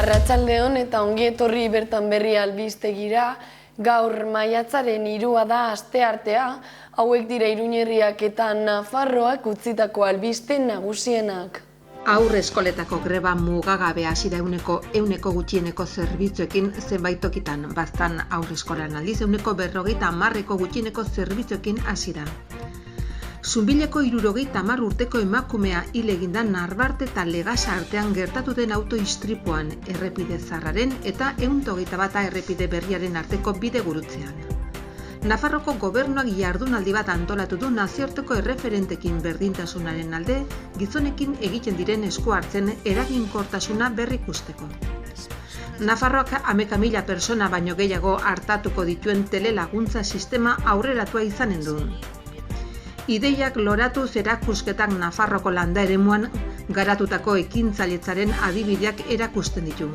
Arratsaldeon eta ongi etorri bertan berri albistegira. Gaur maiatzaren 3 da asteartea, hauek dira Iruñerriak eta Nafarroak utzitako albiste nagusienak. Haurreskoletako greba mugagabea hasi da ehuneko gutxieneko zerbitzuekin zenbait tokitan, baztan haurreskolan aldiz 50% gutxieneko zerbitzuekin hasi da. Zunbileko 70 urteko emakumea hil egin da Narbarte eta Legasa artean gertatu den autoistripuan, errepide zaharraren eta 121 errepide berriaren arteko bidegurutzean. Nafarroko gobernuak jardunaldi bat antolatu du nazioarteko erreferentekin berdintasunaren alde, gizonekin egiten diren esku hartzen eraginkortasuna berrikusteko. Nafarroak 11.000 pertsona baino gehiago artatuko dituen telelaguntza sistema aurreratua izanen du. Ideiak loratuz erakusketak Nafarroko landa eremuan garatutako ekintzailetzaren adibideak erakusten ditu.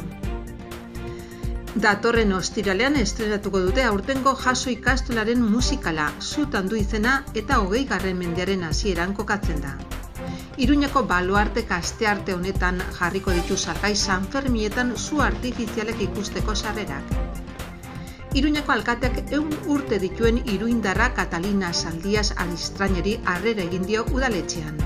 Datorren ostiralean estrenatuko dute aurtengo Jaso ikastolaren musikala, Zutan du izena eta 20. mendearen hasieran kokatzen da. Iruñeko baluartek astearte honetan jarriko ditu salgai Sanfermietan su artifizialek ikusteko sarrerak. Iruñako alkateak 100 urte dituen iruindarra Catalina Saldias Aristraineri harrera egin dio udaletxean.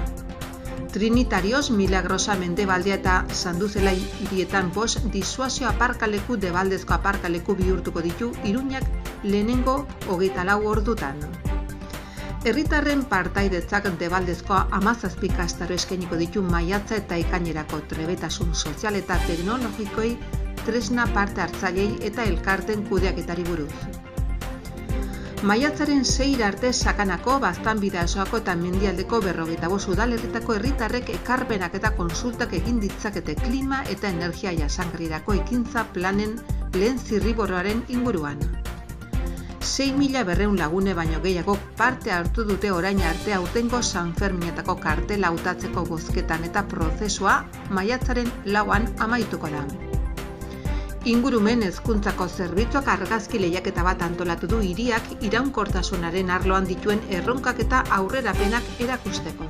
Trinitarios, Milagrosa Mendebaldea eta Sanduzela hirietan 5 disuasio aparkaleku debaldezko aparkaleku bihurtuko ditu Iruñak lehenengo 24 ordutan. Herritarren partaidetzak debaldezko 17 ikastaro eskainiko ditu maiatza eta ekainerako trebetasun sozial eta teknologikoi tresna parte hartzailei eta elkarten kudeaketari buruz. Maiatzaren 6 arte sakanako, Baztan Bidasoako eta Mendialdeko 45 udalerritako herritarrek ekarpenak eta konsultak egin ditzakete klima eta energia jasangrirako ekintza planen lehen zirriborroaren inguruan. 6.200 lagune baino gehiago parte hartu dute orain arte aurtengo Sanferminetako kartela hautatzeko bozketan eta prozesua maiatzaren 4an amaituko da. Ingurumen hezkuntzako zerbitzuak argazki lehiaketa bat antolatu du hiriak iraunkortasunaren arloan dituen erronkak eta aurrerapenak erakusteko.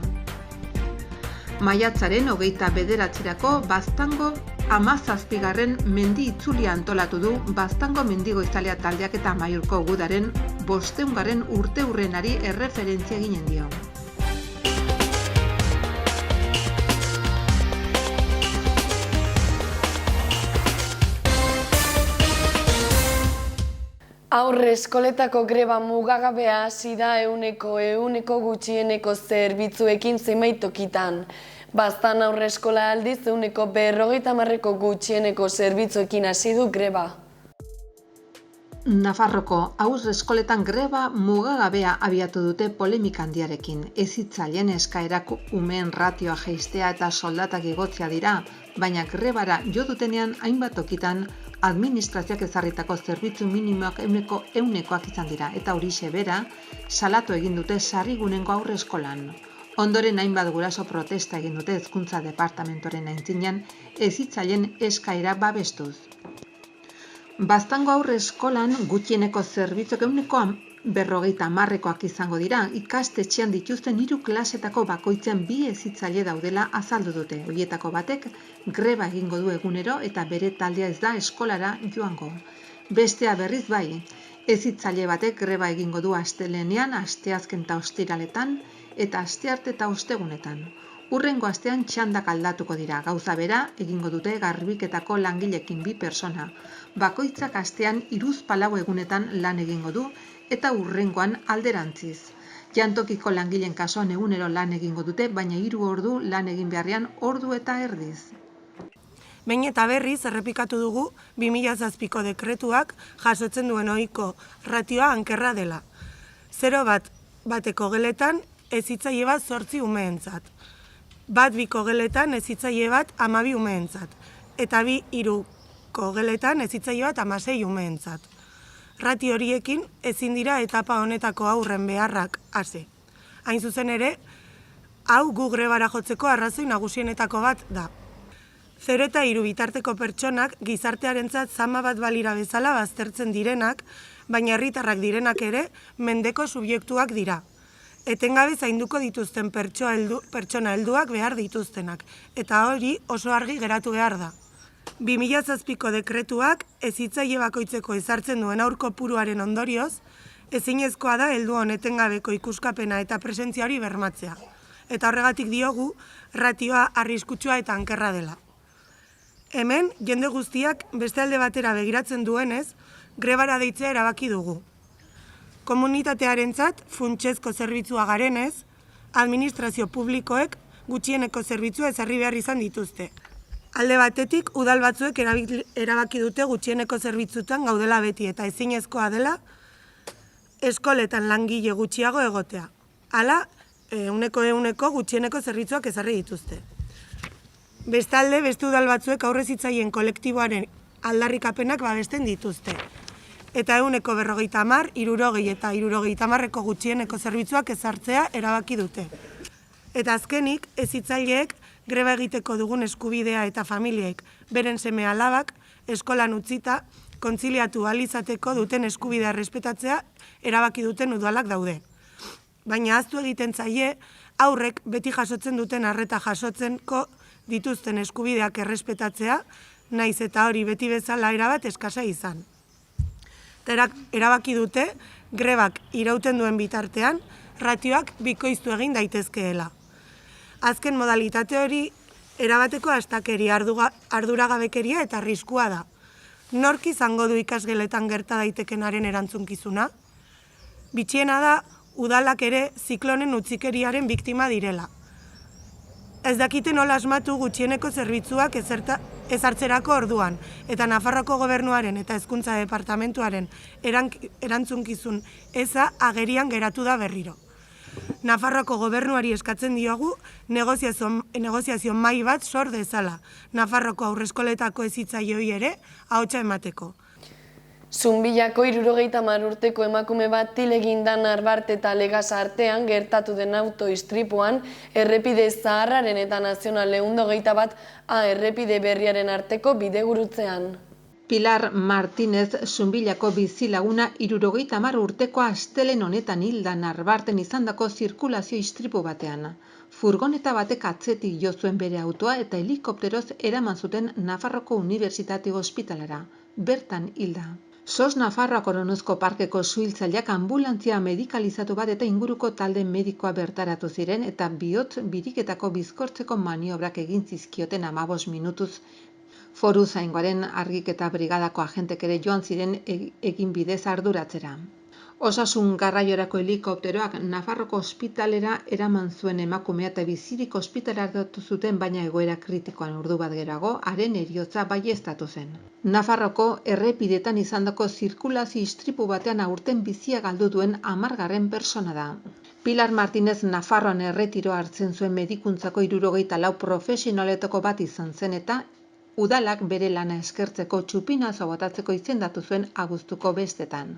Maiatzaren 29erako Baztango 17. mendi itzulia antolatu du Baztango mendigoizalea taldeak eta Amaiurko gudaren 500. urteurrenari erreferentzia eginen dio. Haurreskoletako greba mugagabea hasi da ehuneko gutxieneko zerbitzuekin zenbait tokitan. Baztan haurreskola aldiz 50% gutxieneko zerbitzuekin hasi du greba. Nafarroko haurreskoletan greba mugagabea abiatu dute polemika handiarekin. Hezitzaileen eskaerak umeen ratioa jaistea eta soldatak igotzea dira, baina grebara jo dutenean hainbat tokitan administrazioak ezarritako zerbitzu minimoak ehunekoak izan dira, eta horixe bera salatu egin dute Sarrigunengo haurreskolan. Ondoren hainbat guraso protesta egin dute hezkuntza departamentoren aintzinean hezitzaileen eskaera babestuz. Baztango haurreskolan gutxieneko zerbitzuak 50%koak izango dira, ikastetxean dituzten 3 klasetako bakoitzean 2 hezitzaile daudela azaldu dute. Horietako batek greba egingo du egunero eta bere taldea ez da eskolara joango. Bestea berriz bai, hezitzaile batek greba egingo du astelehenean, asteazken eta ostiraletan eta astearte eta ostegunetan. Hurrengo astean txandak aldatuko dira, gauza bera egingo dute garbiketako langilekin 2 pertsona. Bakoitzak astean 3-4 egunetan lan egingo du eta hurrengoan alderantziz. Jantokiko langileen kasuan egunero lan egingo dute, baina 3 ordu lan egin beharrean 1 ordu eta erdiz. Behin eta berriz errepikatu dugu 2007ko dekretuak jasotzen duen ohiko ratioa ankerra dela. 0-1 geletan hezitzaile bat 8 umeentzat. 1-2 geletan hezitzaile bat 12 umeentzat. Eta 2-3 geletan hezitzaile bat 16 umeentzat. Ratio horiekin ezin dira etapa honetako haurren beharrak hasi. Hain zuzen ere, hau gu grebara jotzeko arrazoi nagusienetako bat da. 0 eta 3 bitarteko pertsonak gizartearentzat zama bat balira bezala baztertzen direnak, baina herritarrak direnak ere mendeko subjektuak dira. Etengabe zainduko dituzten pertsona helduak behar dituztenak, eta hori oso argi geratu behar da. 2007ko dekretuak hezitzaile bakoitzeko ezartzen duen haur kopuruaren ondorioz, ezinezkoa da helduon etengabeko ikuskapena eta presentzia hori bermatzea. Eta horregatik diogu, ratioa arriskutsua eta ankerra dela. Hemen, jende guztiak beste alde batera begiratzen duenez, grebara deitzea erabaki dugu. Komunitatearentzat funtsezko zerbitzua garenez, administrazio publikoek gutxieneko zerbitzua ezarri behar izan dituzte. Alde batetik, udal batzuek erabaki dute gutxieneko zerbitzutan gaudela beti eta ezinezkoa dela eskoletan langile gutxiago egotea. Hala, 100% gutxieneko zerbitzuak ezarri dituzte. Bestalde, beste udal batzuek aurrezitzaileen kolektiboaren aldarrikapenak babesten dituzte. Eta 150, 60 eta 70ko gutxieneko zerbitzuak ezartzea erabaki dute. Eta azkenik, hezitzaileek greba egiteko dugun eskubidea eta familiek beren seme alabak eskolan utzita kontziliatu ahal izateko duten eskubidea errespetatzea erabaki duten udalak daude. Baina ahaztu egiten zaie haurrek beti jasotzen duten arreta jasotzeko dituzten eskubideak errespetatzea, naiz eta hori beti bezala erabat eskasa izan. Eta erabaki dute grebak irauten duen bitartean ratioak bikoiztu egin daitezkeela. Azken modalitate hori erabateko astakeri, arduragabekeria eta arriskua da. Nork izango du ikasgeletan gerta daitekenaren erantzunkizuna? Bitxiena da, udalak ere ziklonen utzikeriaren biktima direla. Ez dakite nola asmatu gutxieneko zerbitzuak ezartzerako orduan, eta Nafarroako gobernuaren eta hezkuntza departamentuaren erantzunkizun eza agerian geratu da berriro. Nafarroako gobernuari eskatzen diogu negoziazio mahai bat sor dezala, Nafarroako haurreskoletako hezitzaileei ere ahotsa emateko. Zunbillako 70 urteko emakume bat hil egin da Narbarte eta Legasa artean gertatu den autoistripuan errepide zaharraren eta Nazional 121 errepide berriaren arteko bidegurutzean. Pilar Martínez Zunbillako bizilaguna 70 urtekoa astelehen honetan hilda Narbarten izandako zirkulazio istripu batean. Furgoneta batek atzetik jo zuen bere autoa eta helikopteroz eraman zuten Nafarroko Unibertsitate Ospitalara. Bertan hilda. SOS Nafarroa Koronozko Parkeko suhiltzaileak anbulantzia medikalizatu bat eta inguruko talde medikoa bertaratu ziren eta bihotz biriketako bizkortzeko maniobrak egin zizkioten 15 minutuz. Foruzaingoaren argiketa brigadako agentek ere joan ziren egin bidez arduratzera. Osasun garraiorako helikopteroak Nafarroko ospitalera eraman zuen emakumea eta bizirik ospitaleratu zuten, baina egoera kritikoan ordu bat geroago haren heriotza baieztatu zen. Nafarroko errepidetan izandako zirkulazio istripu batean aurten bizia galdu duen 10. persona da. Pilar Martínez Nafarroan erretiro hartzen zuen medikuntzako 74 profesionaletako bat izan zen eta udalak bere lana eskertzeko txupinazo botatzeko izendatu zuen abuztuko bestetan.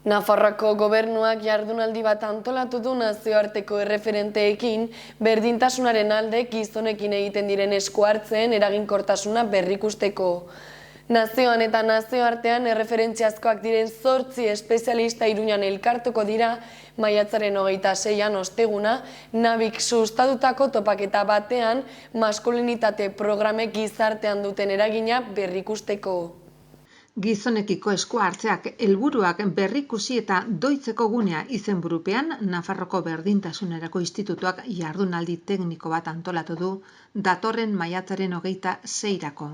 Nafarroako gobernuak jardunaldi bat antolatu du nazioarteko erreferenteekin berdintasunaren alde gizonekin egiten diren esku hartzeen eraginkortasuna berrikusteko. Nazioan eta nazioartean erreferentziazkoak diren 8 espezialista Iruñan elkartuko dira maiatzaren 26an osteguna, Nabik sustatutako topaketa batean maskulinitate programek gizartean duten eragina berrikusteko. Gizonekiko esku hartzeak helburuak berrikusi eta doitzeko gunea izenburupean Nafarroko Berdintasunerako Institutuak jardunaldi tekniko bat antolatu du datorren maiatzaren 26rako.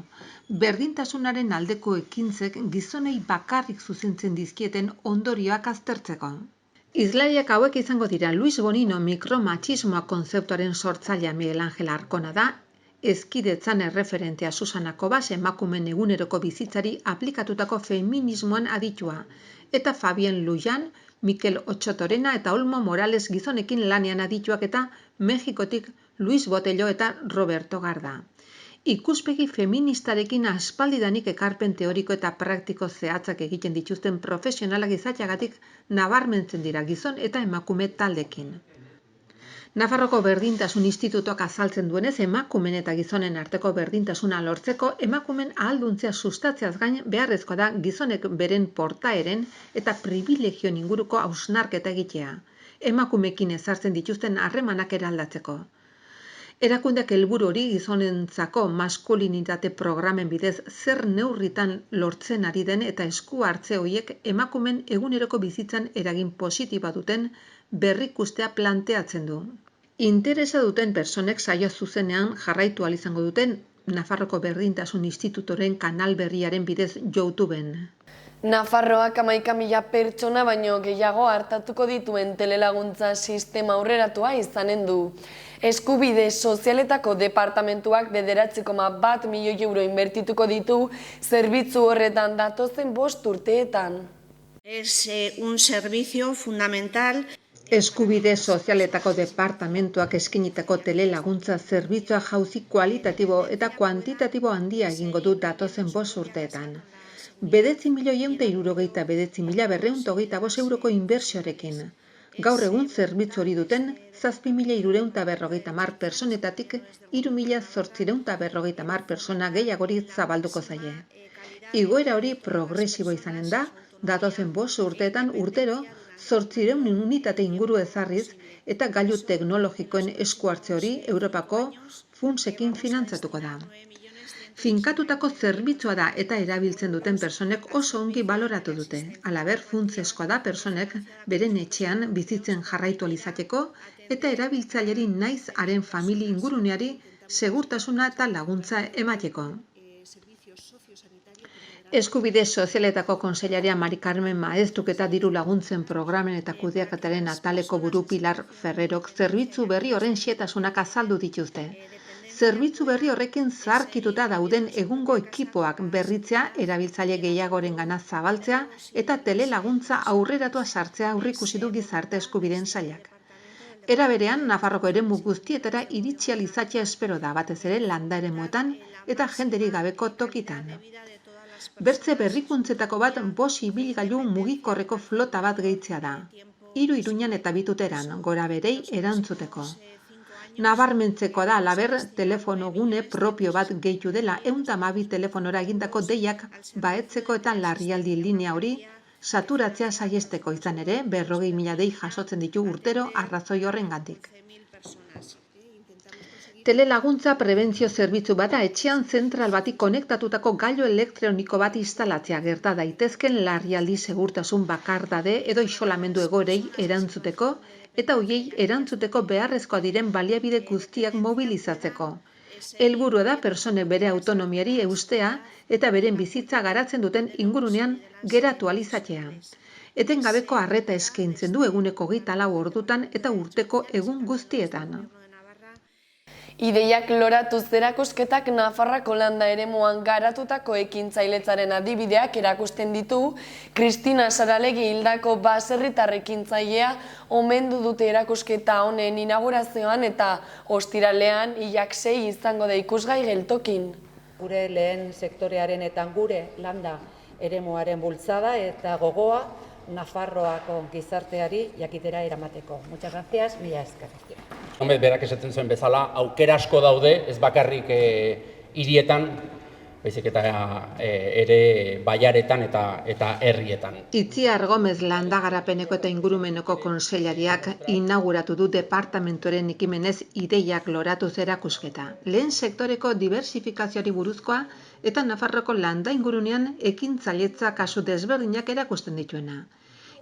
Berdintasunaren aldeko ekintzek gizonei bakarrik zuzentzen dizkieten ondorioak aztertzeko. Hizlariak hauek izango dira Luis Bonino mikromachismoa kontzeptuaren sortzailea Miguel Angel Arkona da, Hezkidetzan erreferentea Susana Kobas emakumeen eguneroko bizitzari aplikatutako feminismoan aditua, eta Fabien Lujan, Mikel Otxotorena eta Olmo Morales gizonekin lanean adituak eta Mexikotik Luis Botello eta Roberto Garda. Ikuspegi feministarekin aspaldidanik ekarpen teoriko eta praktiko zehatzak egiten dituzten profesionalak izateagatik nabarmentzen dira gizon eta emakume taldekin. Nafarroko Berdintasun Institutuak azaltzen duenez, emakumen eta gizonen arteko berdintasuna lortzeko emakumen ahalduntzea sustatzeaz gain beharrezkoa da gizonek beren portaeren eta privilegioen inguruko hausnarketa egitea, emakumeekin ezartzen dituzten harremanak eraldatzeko. Erakundeak helburu hori gizonentzako maskulinitate programen bidez zer neurritan lortzen ari den eta esku hartze horiek emakumeen eguneroko bizitzan eragin positiboa duten berrikustea planteatzen du. Interesa duten pertsonek saio zuzenean jarraitu ahal izango duten Nafarroko Berdintasun Institutoren kanal berriaren bidez YouTubeen. Nafarroak 11.000 pertsona baino gehiago hartatuko dituen telelaguntza sistema aurreratua izanen du. Eskubide sozialetako departamentuak 9,1 milioi euro inbertituko ditu zerbitzu horretan datozen 5 urteetan. Es un servicio fundamental. Eskubide sozialetako departamentuak eskainitako telelaguntza zerbitzua jauzi kualitatibo eta kuantitatibo handia egingo du datozen 5 urteetan. 9.169.225 euroko inbertsioarekin. Gaur egun zerbitzu hori duten 7.350 personetatik 3.850 persona gehiagori zabalduko zaie. Igoera hori progresibo izanen da, datozen 5 urteetan urtero 800 unitate inguru ezarriz eta gailu teknologikoen esku hartze hori Europako funtsekin finantzatuko da. Finkatutako zerbitzua da eta erabiltzen duten personek oso ongi baloratu dute. Halaber, funtseskoa da personek beren etxean bizitzen jarraitu ahal izateko eta erabiltzaileri naiz haren famili inguruneari segurtasuna eta laguntza emateko. Eskubide sozialetako kontseilaria Mari Carmen Maeztuk eta diru laguntzen programen eta kudeaketaren ataleko buru Pilar Ferrerok zerbitzu berri horren xehetasunak azaldu dituzte. Zerbitzu berri horrekin zaharkituta dauden egungo ekipoak berritzea, erabiltzaile gehiagorengana zabaltzea eta telelaguntza aurreratua sartzea aurreikusi du Gizarte Eskubideen Sailak. Era berean, Nafarroko eremu guztietara iritsi ahal izatea espero da, batez ere landa eremuetan eta jenderik gabeko tokitan. Bertze berrikuntzetako bat 5 ibilgailu mugikorreko flota bat gehitzea da. 3 Iruñan eta 2 Tuteran, gora berei erantzuteko. Nabarmentzeko da halaber telefono gune propio bat gehitu dela 112 telefonora egindako deiak bahetzeko eta larrialdi linea hori saturatzea saihesteko izan ere 40.000 dei jasotzen ditu urtero arrazoi horrengatik. Telelaguntza prebentzio zerbitzu bada etxean zentral bati konektatutako gailu elektroniko bat instalatzea gerta daitezken larrialdi segurtasun bakardade edo isolamendu egoerei erantzuteko eta hoiei erantzuteko beharrezkoa diren baliabide guztiak mobilizatzeko. Helburua da pertsonek bere autonomiari eustea eta beren bizitza garatzen duten ingurunean geratu ahal izatea. Etengabeko arreta eskaintzen du eguneko 24 ordutan eta urteko egun guztietan. Ideiak loratuz erakusketak Nafarrako landa eremuan garatutako ekintzailetzaren adibideak erakusten ditu, Kristina Saralegi hildako baserritar ekintzailea omendu dute erakusketa honen inaugurazioan eta ostiralean hilak 6 izango da ikusgai geltokin. Gure lehen sektorearen eta gure landa eremuaren bultzada eta gogoa Nafarroako gizarteari jakitera eramateko. Muchas gracias, mila esker. Berak esaten zuen bezala, aukera asko daude, ez bakarrik hirietan, baizik eta ere baiaretan eta herrietan. Itziar Gomez landagarapeneko eta ingurumeneko kontseilariak inauguratu du departamentuaren ekimenez ideiak loratuz erakusketa. Lehen sektoreko diversifikazioari buruzkoa eta Nafarroko landa ingurunean ekintzailetza kasu desberdinak erakusten dituena.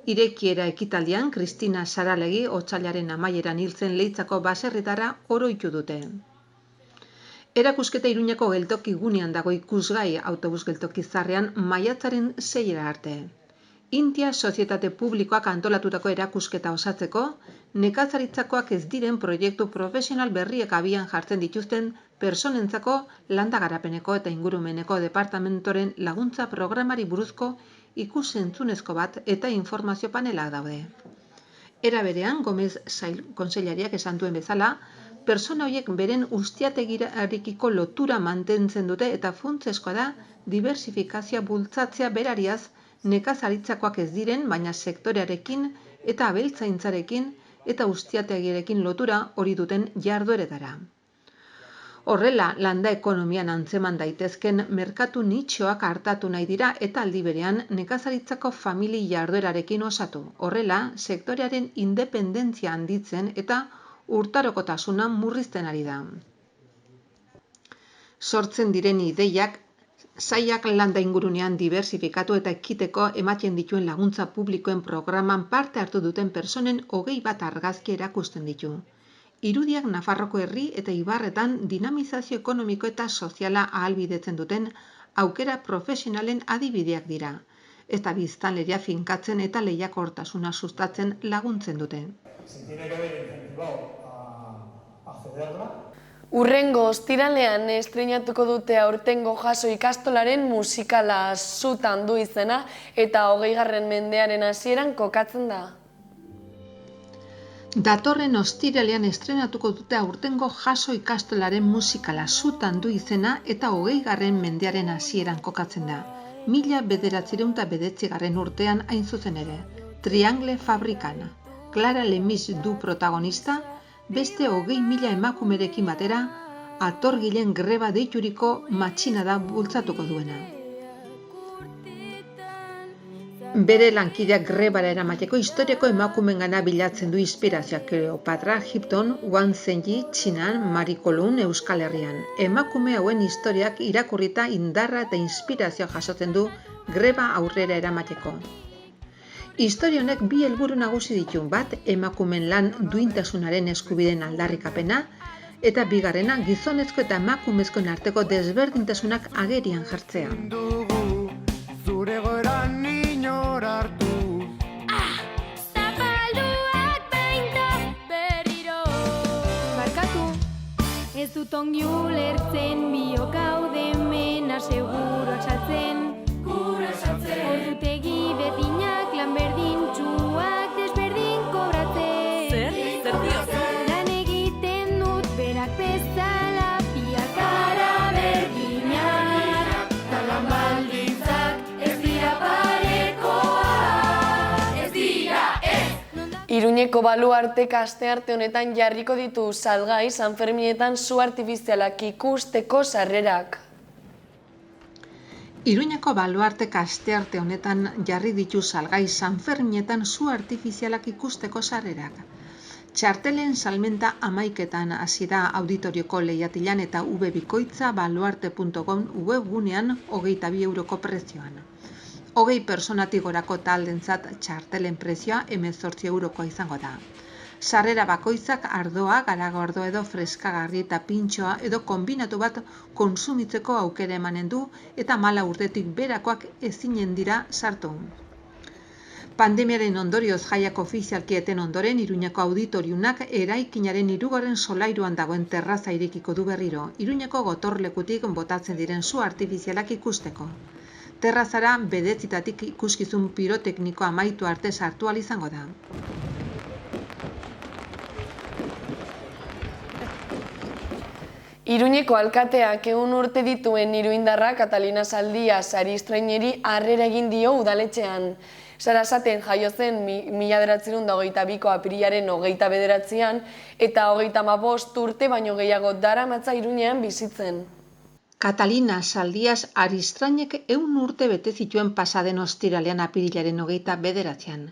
Irekiera ekitaldian, Kristina Saralegi otsailaren amaieran hiltzen Leitzako baserritarra oroitu dute. Erakusketa Iruñako geltoki gunean dago ikusgai autobus geltoki zarrean maiatzaren 6 arte. Intia Sozietate Publikoak antolatutako erakusketa osatzeko, nekazaritzakoak ez diren proiektu profesional berriek abian jartzen dituzten personentzako landagarapeneko eta ingurumeneko departamentoren laguntza programari buruzko ikus-entzunezko bat eta informazio panelak daude. Era berean, Gomez kontseilariak esan duen bezala, pertsona horiek beren ustiategirarekiko lotura mantentzen dute eta funtseskoa da diversifikazioa bultzatzea berariaz nekazaritzakoak ez diren, baina sektorearekin eta abeltzaintzarekin eta ustiategirekin lotura hori duten jardueretara. Horrela, landa ekonomian antzeman daitezken merkatu nitxoak hartatu nahi dira eta aldi berean nekazaritzako famili jarduerarekin osatu. Horrela, sektorearen independentzia handitzen eta urtarokotasuna murrizten ari da. Sortzen diren ideiak, sailak landa ingurunean diversifikatu eta ekiteko ematen dituen laguntza publikoen programan parte hartu duten personen 21 argazki erakusten ditu. Irudiak Nafarroko herri eta ibarretan dinamizazio ekonomiko eta soziala ahalbidetzen duten aukera profesionalen adibideak dira, eta biztanleria finkatzen eta lehiakortasuna sustatzen laguntzen dute. Hurrengo ostiralean estreinatuko dute aurtengo Jaso ikastolaren musikala Zutan du izena eta 20. mendearen hasieran kokatzen da. Datorren ostiralean estreinatuko dute aurtengo Jaso ikastolaren musikala Zutan du izena eta 20. mendearen hasieran kokatzen da. 1909 urtean hain zuzen ere. Triangle fabrikan. Clara Lemis du protagonista, beste 20.000 emakumerekin batera, atorgilen greba deituriko matxinada bultzatuko duena. Bere lankideak grebara eramateko historiako emakumengana bilatzen du inspirazioa Kleopatra Egipton, Wang Zhenyi Txinan, Marie Colomb Euskal Herrian. Emakume hauen historiak irakurrita indarra eta inspirazioa jasotzen du greba aurrera eramateko. Historia honek bi helburu nagusi ditu, bat emakumeen lan duintasunaren eskubideen aldarrikapena, eta bigarrena gizonezko eta emakumezkoen arteko desberdintasunak agerian jartzea. Barkatu, ez dut ongi ulertzen, biok gaude mena seguruak saltzen. Ordutegi berdinak lan berdintsuak desberdin kobratzen. Zer diozu? Lan egiten dut berak bezala, biak gara berdinak. Talan baldintzak ez dira parekoak, ez dira ez. Iruñeko baluartek astearte honetan jarriko ditu salgai Sanferminetan su artifizialak ikusteko sarrerak. Iruñeko baluartek astearte honetan jarri ditu salgai Sanferminetan su artifizialak ikusteko sarrerak. Txartelen salmenta 11etan hasi da auditorioko lehiatilan eta ubebikoitza baluarte.com webgunean 22 euroko prezioan. 20 personatik gorako taldentzat txartelen prezioa 18 eurokoa izango da. Sarrera bakoitzak ardoa, garagardo edo freskagarri eta pintxoa edo konbinatu bat konsumitzeko aukera emanen du eta 14 urtetik berakoak ezinen dira sartu. Pandemiaren ondorioz jaiak ofizialki eten ondoren Iruñeko auditoriunak eraikinaren 3. solairuan dagoen terraza irekiko du berriro, Iruñeko gotorlekutik botatzen diren su artifizialak ikusteko. Terrazara bederatzitatik ikuskizun pirotekniko amaitu arte sartu ahal izango da. Iruñeko alkateak 100 urte dituen iruindarra Catalina Zaldias Aristraineri harrera egin dio udaletxean. Sarasaten jaio zen 1922ko apirilaren 29an eta 35 urte baino gehiago daramatza Iruñean bizitzen. Catalina Zaldias Aristrainek 100 urte bete zituen pasaden ostiralean apirilaren 29an.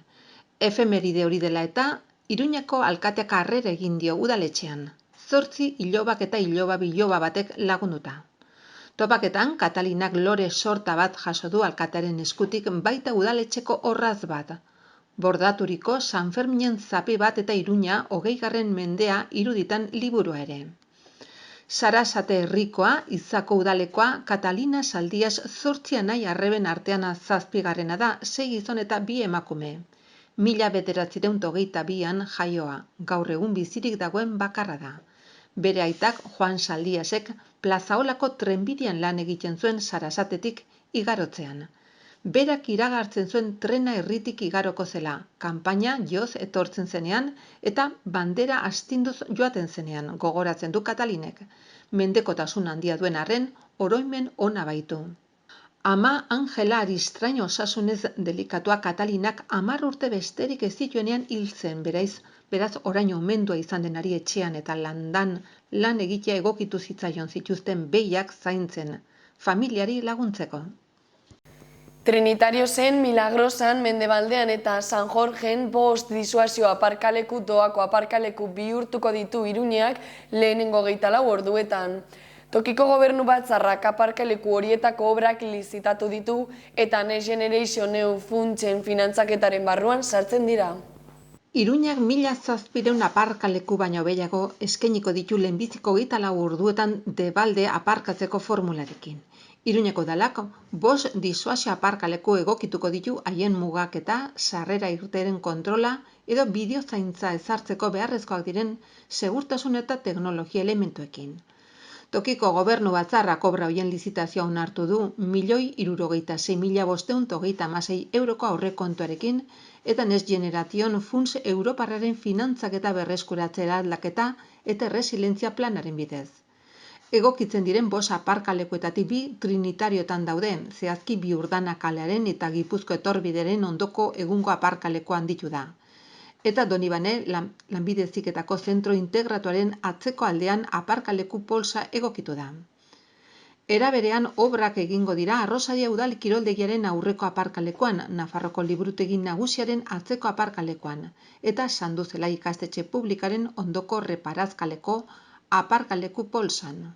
Efemeride hori dela eta Iruñeko alkateak harrera egin dio udaletxean. 8 ilobak eta iloba biloba batek lagunduta. Topaketan, Katalinak lore sorta bat jaso du alkatearen eskutik baita udaletxeko orraz bat. Bordaturiko Sanferminen zapi bat eta Iruña 20. mendea iruditan liburua ere. Sarasate herrikoa, Izako udalekoa, Catalina Zaldias 8 anai arreben artean 7. da, 6 gizon eta 2 emakume. 1922an jaioa, gaur egun bizirik dagoen bakarra da. Bere aitak Juan Zaldiasek Plazaolako trenbidean lan egiten zuen Sarasatetik igarotzean. Berak iragartzen zuen trena herritik igaroko zela, kanpaina joz etortzen zenean eta bandera astinduz joaten zenean, gogoratzen du Katalinek. Mendekotasun handia duen arren, oroimen ona baitu. Ama Angela Aristrain osasunez delikatua Katalinak 10 urte besterik ez zituenean hil zen, beraz orain omendua izan denari etxean eta landan lan egitea egokitu zitzaion zituzten behiak zaintzen, familiari laguntzeko. Trinitariosen, Milagrosan, Mendebaldean eta San Jorgen 5 disuasio aparkaleku doako aparkaleku bihurtuko ditu Iruñeak lehenengo 24 orduetan. Tokiko gobernu batzarrak aparkaleku horietako obrak lizitatu ditu eta Next Generation EU funtsen finantzaketaren barruan sartzen dira. Iruñak 1.700 aparkaleku baino gehiago eskainiko ditu lehenbiziko 24 orduetan Debalde aparkatzeko formularekin. Iruñeko udalak 5 disuasio aparkaleku egokituko ditu haien mugaketa, sarrera irteeren kontrola edo bideozaintza ezartzeko beharrezkoak diren segurtasun eta teknologia elementuekin. Tokiko gobernu batzarrak obra hoien lizitazioa onartu du 1.066.526 euroko aurrekontuarekin eta Next Generation Funds Europarraren finantzaketa berreskuratzera aldaketa eta resilientzia planaren bidez. Egokitzen diren 5 aparkalekuetatik 2 trinitariotan dauden, zehazki Biurdana kalearen eta Gipuzko etorbideren ondoko egungo aparkaleko handitu da. Eta Donibane lanbide heziketako zentro integratuaren atzeko aldean aparkaleku polsa egokitu da. Era berean obrak egingo dira Arrosaria udal kiroldegiaren aurreko aparkalekuan, Nafarroko liburutegi nagusiaren atzeko aparkalekuan, eta Sanduzela ikastetxe publikaren ondoko reparazkaleko aparkaleku polsan.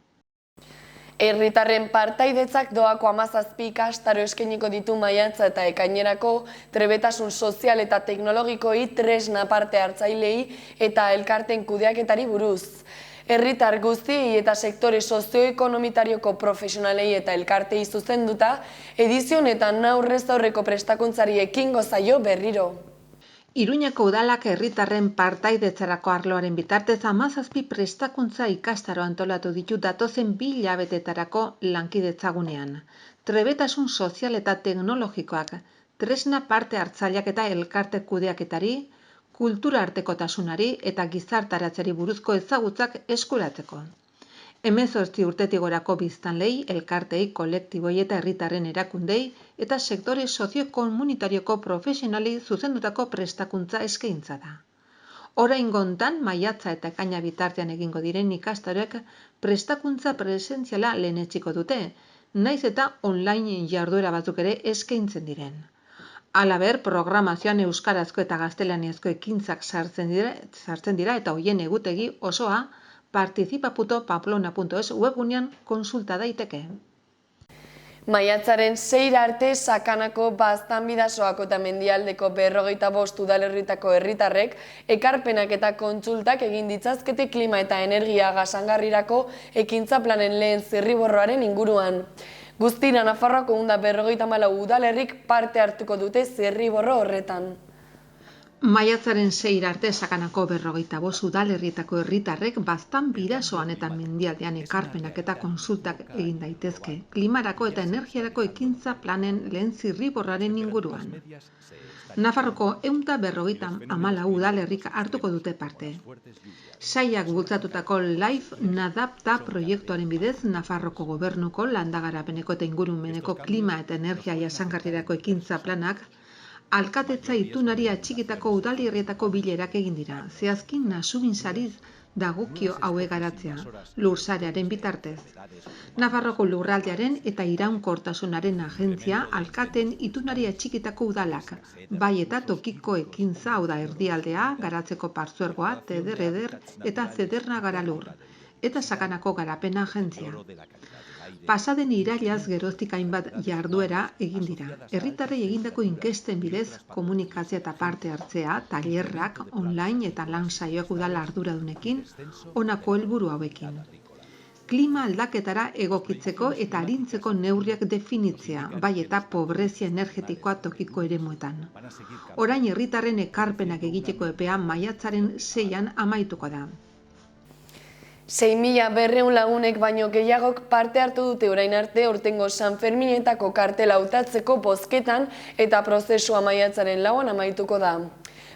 Herritarren partaidetzak doako 17 ikastaro eskainiko ditu maiatza eta ekainerako trebetasun sozial eta teknologikoi tresna parte hartzailei eta elkarten kudeaketari buruz. Herritar guztiei eta sektore sozioekonomitarioko profesionalei eta elkartei zuzenduta, edizio honetan aurrez aurreko prestakuntzari ekingo zaio berriro. Iruñeko udalak herritarren partaidetzarako arloaren bitartez 17 prestakuntza ikastaro antolatu ditu datozen 2 hilabetetarako lankidetzagunean. Trebetasun sozial eta teknologikoak, tresna parte hartzaileak eta elkarte kudeaketari, kultura artekotasunari eta gizartaratzeri buruzko ezagutzak eskuratzeko. 18 urtetik gorako biztanlei, elkartei, kolektiboi eta herritarren erakundei eta sektore soziokomunitarioko profesionalei zuzendutako prestakuntza eskaintza da. Oraingo hontan maiatza eta ekaina bitartean egingo diren ikastaroek prestakuntza presentziala lehenetsiko dute, naiz eta online jarduera batzuk ere eskaintzen diren. Halaber, programazioan euskarazko eta gaztelaniazko ekintzak sartzen dira eta hoien egutegi osoa participa.pamplona.es webgunean konsulta daiteke. Maiatzaren 6 arte Sakanako, Baztan Bidasoako eta Mendialdeko 45 udalerritako herritarrek ekarpenak eta kontsultak egin ditzazkete klima eta energia jasangarrirako ekintza planen lehen zirriborroaren inguruan. Guztira Nafarroako 154 udalerrik parte hartuko dute zirriborro horretan. Maiatzaren 6 arte Sakanako 45 udalerrietako herritarrek Baztan Bidasoan eta Mendialdean ekarpenak eta konsultak egin daitezke klimarako eta energiarako ekintza planen lehen zirriborraren inguruan. Nafarroko 154 udalerrik hartuko dute parte. Sailak bultzatutako Life Nadapta proiektuaren bidez Nafarroko gobernuko landagarapeneko eta ingurumeneko klima eta energia jasangarrirako ekintza planak alkatetza itunari atxikitako udalerrietako bilerak egin dira, zehazki Nasubin sariz dagokio haue garatzea, lursarearen bitartez. Nafarroko lurraldearen eta iraunkortasunaren agentzia alkaten itunari atxikitako udalak, bai eta tokiko ekintza hau da erdialdea, garatzeko partzuergoa, Teder eta Zederna Garalur, eta Sakanako garapena agentzia. Pasaden irailaz geroztik hainbat jarduera egin dira. Herritarrei egindako inkesten bidez komunikazio eta parte hartzea, tailerrak, online eta lan saioak udala arduradunekin, honako helburu hauekin. Klima aldaketara egokitzeko eta arintzeko neurriak definitzea, bai eta pobrezia energetikoa tokiko eremuetan. Orain herritarren ekarpenak egiteko epea maiatzaren 6an amaituko da. 6.200 lagunek baino gehiagok parte hartu dute orain arte aurtengo San Ferminetako kartela hautatzeko bozketan eta prozesua maiatzaren 4an amaituko da.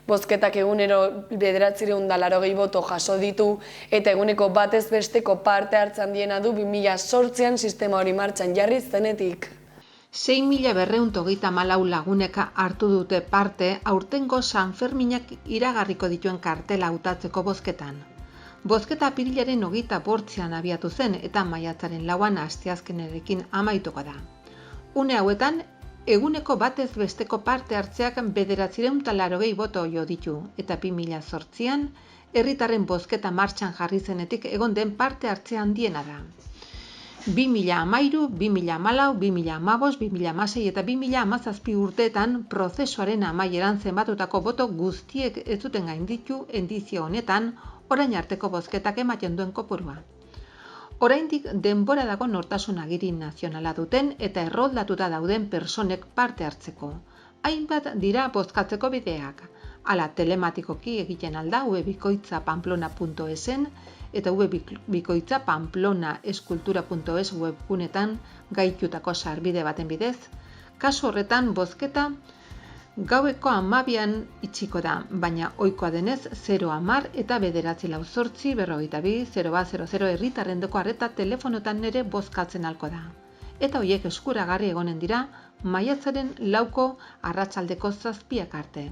Bozketak egunero 980 boto jaso ditu eta eguneko batez besteko parte hartzen diena du 2008an sistema hori martxan jarri zenetik. 6.234 lagunek hartu dute parte aurtengo San Ferminak iragarriko dituen kartela hautatzeko bozketan. Bozketa apirilaren 28an abiatu zen eta maiatzaren 4an asteazkenarekin amaituko da. Une hauetan, Eguneko batez besteko parte hartzeak 980 boto jo ditu, eta 2008an herritarren bozketa martxan jarri zenetik egon den parte hartzea handiena da. 2013, 2014, 2015, 2016 eta 2017 urteetan prozesuaren amaieran zenbatutako boto guztiek ez zuten gainditu edizio honetan orain arteko bozketak ematen duen kopurua. Oraindik denbora dago nortasun agiri nazionala duten eta erroldatuta dauden personek parte hartzeko. Hainbat dira bozkatzeko bideak. Hala telematikoki egiten alda webikoitza.pamplona.esen eta webikoitza.pamplona.eskultura.es webgunetan gaitutako sarbide baten bidez. Kasu horretan bozketa gaueko 12an itxiko da, baina ohikoa denez 010 eta 94842-0100 herritarrendoko arreta telefonotan ere bozkatzen halko da. Eta horiek eskuragarri egonen dira maiatzaren 4ko arratsaldeko 7 arte.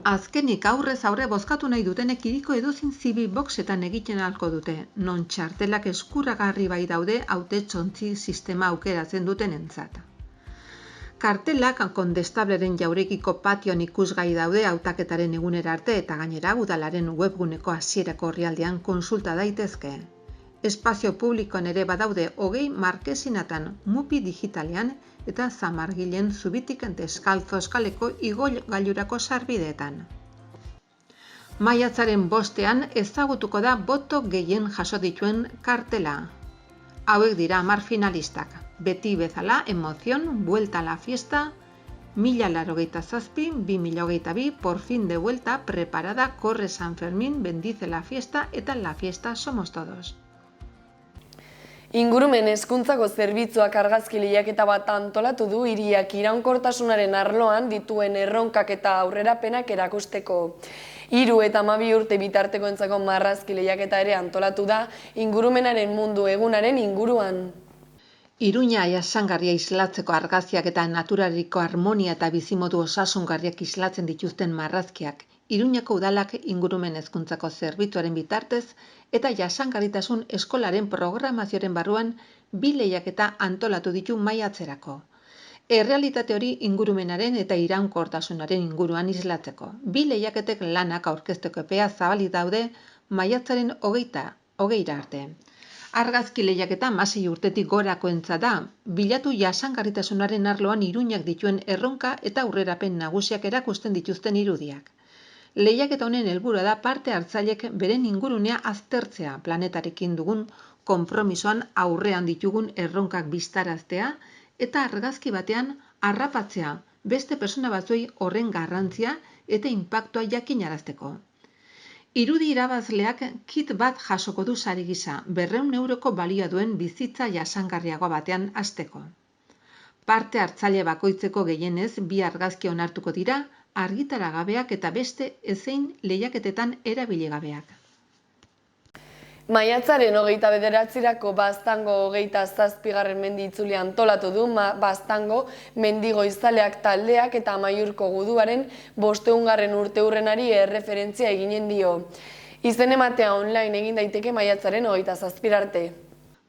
Azkenik aurrez aurre bozkatu nahi dutenek hiriko edozein zibi boxetan egiten ahalko dute, non txartelak eskuragarri bai daude hautetsontzi sistema aukeratzen dutenentzat. Kartelak kondestableren jauregiko patioan ikusgai daude hautaketaren egunera arte eta gainera udalaren webguneko hasierako orrialdean kontsulta daitezke. Espazio publikoan ere badaude 20 markesinatan mupi digitalean eta Zamargilen zubitik deskalzo eskaleko igogailurako sarbideetan. Maiatzaren 5ean ezagutuko da boto gehien jaso dituen kartela. Hauek dira 10 finalistak. Beti bezala, emoción, vuelta a la fiesta, 1087, 2022, por fin de vuelta, preparada, corre San Fermín, bendice la fiesta eta la fiesta somos todos. Ingurumen hezkuntzako zerbitzuak argazki lehiaketa bat antolatu du hiriak iraunkortasunaren arloan dituen erronkak eta aurrerapenak erakusteko. 3 eta 12 urte bitartekoentzako marrazki lehiaketa ere antolatu da ingurumenaren mundu egunaren inguruan. Iruña jasangarria islatzeko argazkiak eta naturariko harmonia eta bizimodu osasungarriak islatzen dituzten marrazkiak, Iruñako udalak ingurumen hezkuntzako zerbitzuaren bitartez eta jasangarritasun eskolaren programazioaren barruan 2 lehiaketa antolatu ditu maiatzerako. Errealitate hori ingurumenaren eta iraunkortasunaren inguruan islatzeko. 2 lehiaketek lanak aurkezteko epea zabalik daude maiatzaren 20 arte. Argazki lehiaketa 16 urtetik gorakoentzat da, bilatu jasangarritasunaren arloan Iruñak dituen erronka eta aurrerapen nagusiak erakusten dituzten irudiak. Lehiaketa honen helburua da parte hartzailek beren ingurunea aztertzea, planetarekin dugun konpromisoan aurrean ditugun erronkak biztaraztea eta argazki batean harrapatzea beste pertsona batzuei horren garrantzia eta inpaktua jakinarazteko. Irudi irabazleak kit bat jasoko du sari gisa, 200 euroko balioa duen bizitza jasangarriago batean hasteko. Parte hartzaile bakoitzeko gehienez 2 argazki onartuko dira, argitaragabeak eta beste ezein lehiaketetan erabiligabeak. Maiatzaren 29rako Baztango 27. mendi itzulia antolatu du Baztango mendigoizaleak taldeak eta Amaiurko guduaren 500. urteurrenari erreferentzia eginen dio. Izen ematea online egin daiteke maiatzaren 27 arte.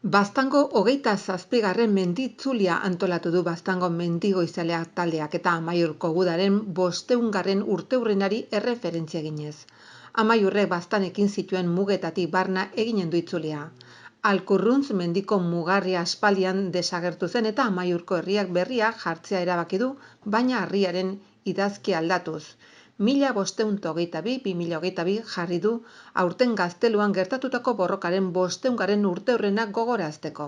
Baztango 27. mendi itzulia antolatu du Baztango mendigoizaleak taldeak eta Amaiurko gudaren 500. urteurrenari erreferentzia eginez. Amaiurrek Baztanekin zituen mugetatik barna eginen du itzulia. Alkurruntz mendiko mugarria aspaldian desagertu zen eta Amaiurko herriak berria jartzea erabaki du, baina harriaren idazki aldatuz. 1522-2022 jarri du aurten Gazteluan gertatutako borrokaren 500. urteurrena gogorazteko.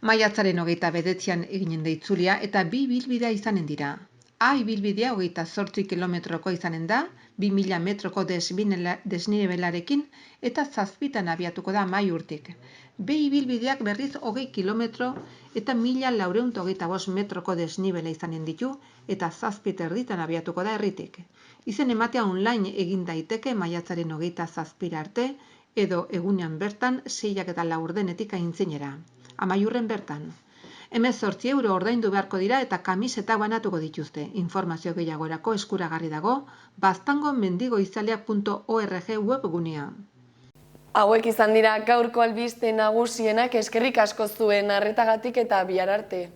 Maiatzaren 29an eginen da itzulia eta 2 ibilbidea izanen dira. A ibilbidea 28 kilometroko izanen da, 2000 metroko desnibelarekin eta 7 abiatuko da Amaiurtik. B ibilbideak berriz 20 kilometro eta 1425 metroko desnibela izanen ditu eta 7 abiatuko da herritik. Izen ematea online egin daiteke maiatzaren 27 arte edo egunean bertan 6:04 aintzinera. Amaiurren bertan. 18 euro ordaindu beharko dira eta kamisetak banatuko dituzte. Informazio gehiagorako eskuragarri dago baztangomendigoizalea.org webgunea. Hauek izan dira gaurko albiste nagusienak, eskerrik asko zuen arretagatik eta bihar arte.